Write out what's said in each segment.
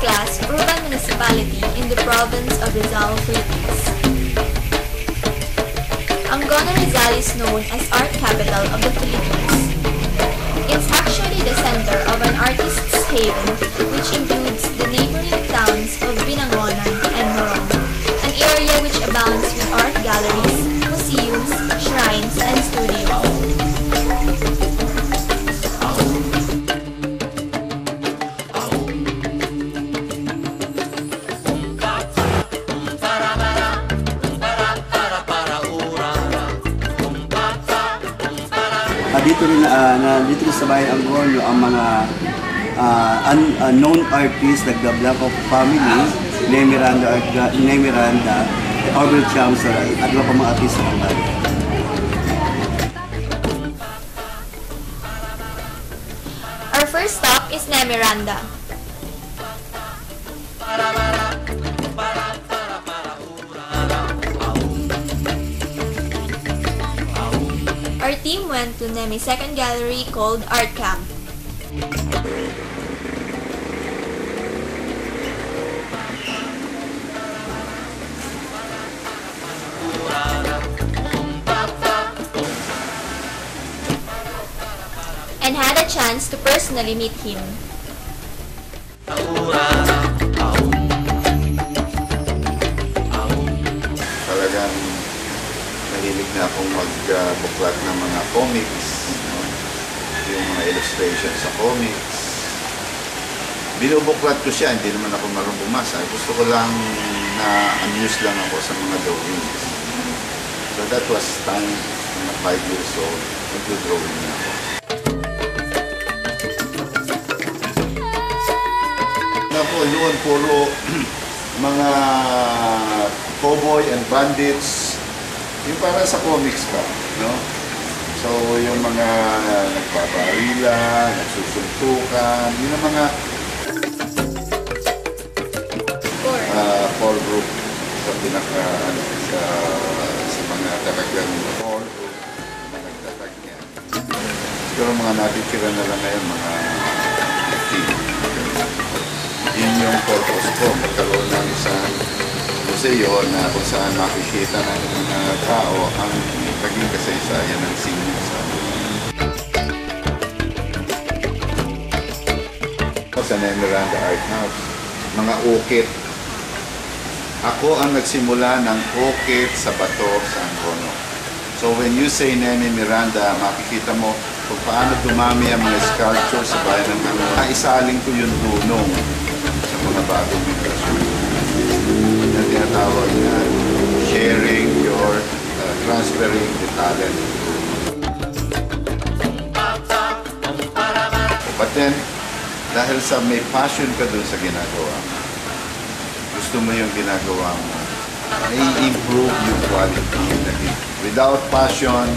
first-class urban municipality in the province of Rizal, Philippines. Angono Rizal is known as art capital of the Philippines. It's actually the center of an artist's haven, which includes the neighboring towns of Binangonan and Morong, an area which abounds with art galleries, museums, shrines, and studios. Dito rin sa bayan Angono ang mga unknown artists like the Blanco family, Nemiranda, Orbel Chamsara, at iba pa mga artista ng bayan. Our first stop is Nemiranda. Our team went to Nemi's second gallery called Art Camp. And had a chance to personally meet him. Talagang mahilig na akong magbuklat ng mga comics, no? Yung mga illustrations sa comics. Binubuklat ko siya, hindi naman ako marunong bumasa. Gusto ko lang na amuse lang ako sa mga drawings. So that was time, 5 years old, nag-drawing na ako. Ako noon puro mga cowboy and bandits, yung para sa comics pa, no? So yung mga nagpaparila, nagsusuntukan, yun ang mga core group sa pinaka sa mga talagang core group na nagtatag niya. Siguro mga natitira na lang ngayon, mga 15. Yun yung purpose ko, magkaroon ng isang museo na kung saan makikita ng mga tao ang naging kasaysayan ng senior sa sa Nemiranda Art House. Mga ukit. Ako ang nagsimula ng ukit sa bato sa Angono. So when you say Nemi Miranda, makikita mo kung paano dumami ang mga sculpture sa bayan ng Angono. Naisaling ko yung dunong sa mga bagong migrasyon. Na tinatawag na sharing your, transferring the talent. But then, dahil sa may passion ka dun sa ginagawa mo, gusto mo yung ginagawa mo, i-improve yung quality. Without passion,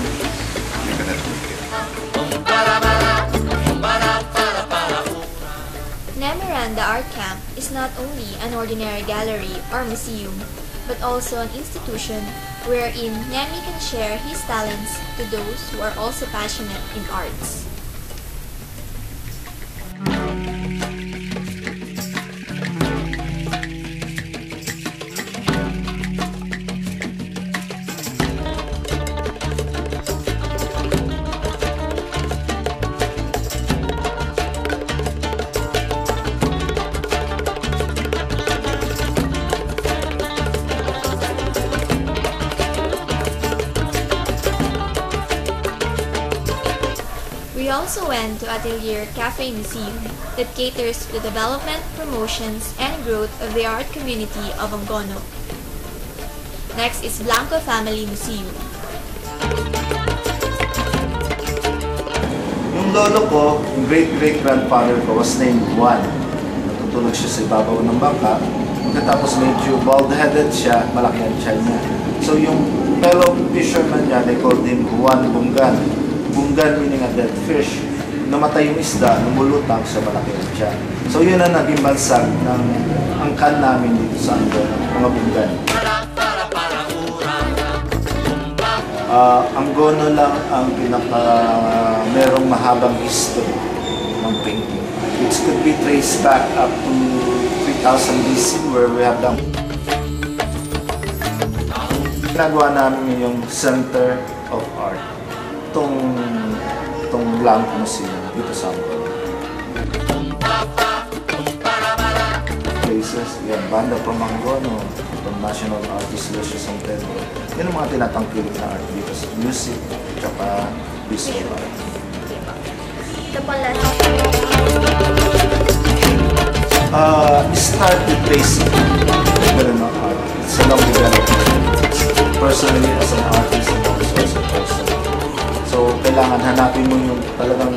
you cannot make it. Nemiranda Art Camp is not only an ordinary gallery or museum, but also an institution wherein Nemi can share his talents to those who are also passionate in arts. We also went to Atelier Cafe Museum that caters to the development, promotions, and growth of the art community of Angono. Next is Blanco Family Museum. Yung lolo ko, yung great-great-grandfather ko was named Juan. Natutulog siya sa ibabaw ng bangka. Tapos medyo bald-headed siya, malaki ang tiyan niya. So yung fellow fisherman niya, they called him Juan Bungan. Bungan meaning a dead fish. Namatay yung isda, lumulutang sa malaki ang tiyan. So yun ang naging bansag ng angkan namin dito sa Angono, mga bungan. Angono lang ang merong mahabang history ng painting. It could be traced back up to 3000 BC where we have the ginagawa namin yung center of art. Itong Blanco Museum dito sa Angono. Places, yan, banda from Angono, from National Artist Lucio San Pedro. Yan ang mga tinatangkilik na art dito sa music, tsaka visual art. Ito pala. Start with basic ganun ang art. It's a long development. Personally, as an artist and also as a person. So, kailangan hanapin mo yung talagang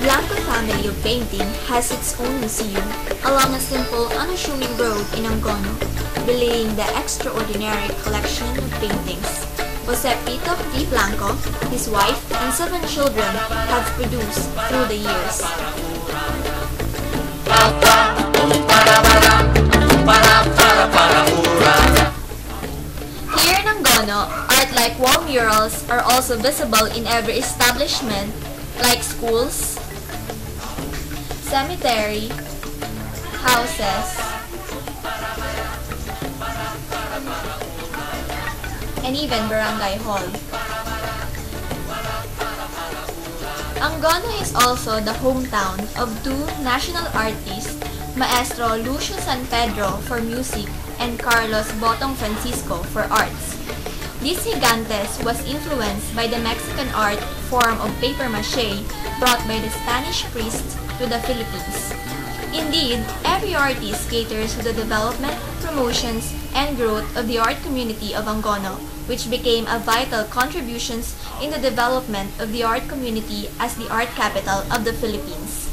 Blanco family of painting has its own museum along a simple, unassuming road in Angono, belaying the extraordinary collection of paintings Jose Pito D. Blanco, his wife, and 7 children have produced through the years. Here in Angono, art like wall murals are also visible in every establishment like schools, cemetery, houses, and even barangay hall. Angono is also the hometown of 2 national artists, Maestro Lucio San Pedro for music and Carlos Botong Francisco for arts. This gigantes was influenced by the Mexican art form of papier-mâché brought by the Spanish priests to the Philippines. Indeed, every artist caters to the development, promotions, and growth of the art community of Angono, which became a vital contributions in the development of the art community as the art capital of the Philippines.